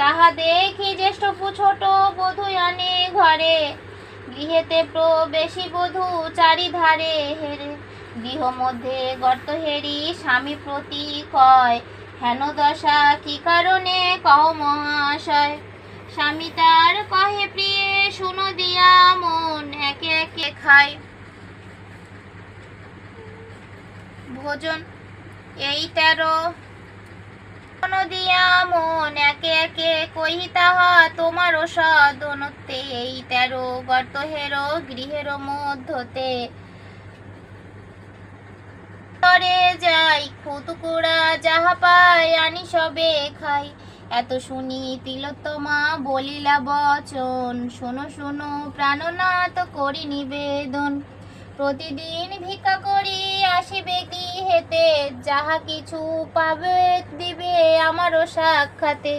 তাহা দেখি জ্যেষ্ঠ ছোট বধূ আনে ঘরে, গৃহেতে প্রবেশী বধূ চারিধারে হেরে, গৃহ মধ্যে গর্ত হেরি স্বামী প্রতি কয়, হেন দশা কি কারণে কহ মহাশয়। স্বামী তার কহে, প্রিয়ে শুনো দিয়া মন, একে একে খায় ভোজন এই 13 দিয়া মন, একে একে কহি তাহা তোমার সদনতে, এই 13 গর্ত হেরো গৃহের মধ্যতে, করে যাই খুতুকুড়া যাহা পাই আনি সবে খাই। এত শুনি তিলোত্তমা বলিলা বচন, শোনো শোনো প্রাণনাথ করি নিবেদন, প্রতিদিন ভিক্ষা করি আসিবে গৃহেতে, যাহা কিছু পাবে দিবে আমারও সাক্ষাতে।